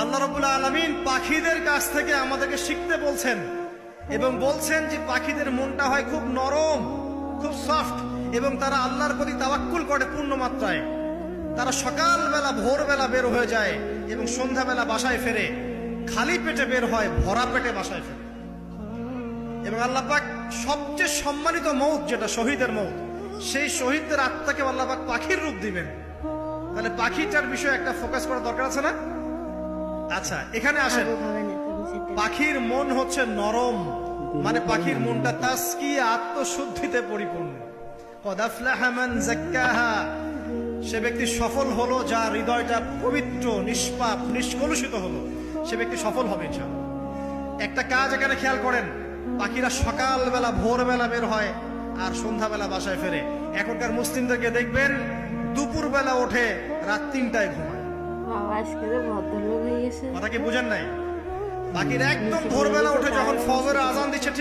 আল্লাহ রাব্বুল আলামিন পাখিদের কাছ থেকে আমাদেরকে শিখতে বলছেন এবং বলছেন যে পাখিদের মনটা হয় খুব নরম, খুব সফট, এবং তারা আল্লাহর প্রতি তাওয়াক্কুল করে পূর্ণ মাত্রায়। তারা সকালবেলা ভোরবেলা বের হয়ে যায় এবং সন্ধ্যাবেলা বাসায় ফেরে। খালি পেটে বের হয়, ভরা পেটে বাসায় ফেরে। এবং আল্লাহ পাক সবচেয়ে সম্মানিত মৌত যেটা শহীদের মৌত, সেই শহীদদের আত্মাকে আল্লাহ পাক পাখির রূপ দিবেন। তাহলে পাখিটার বিষয়ে একটা ফোকাস করা দরকার আছে না? আচ্ছা, এখানে আসেন। পাখির মন হচ্ছে নরম, মানে পাখির মনটা তাসকিয়া, আত্মশুদ্ধিতে পরিপূর্ণ। কদ আফলাহা মান যাক্কাহা, সে ব্যক্তি সফল হলো যার হৃদয়টা পবিত্র, নিষ্পাপ, নিষ্কলুষিত হলো। সে ব্যক্তি সফল হবে ইনশাআল্লাহ। একটা কাজ এখানে খেয়াল করেন, পাখিরা সকালবেলা ভোরবেলা বের হয় আর সন্ধ্যাবেলা বাসায় ফেরে। এখনকার মুসলিমদেরকে দেখবেন দুপুরবেলা ওঠে, রাত 3টায় ঘুমায়। কথা কি বুঝেন নাই? পাখিরা একদম ভোরবেলা উঠে যখন ফজরের আজান দিচ্ছে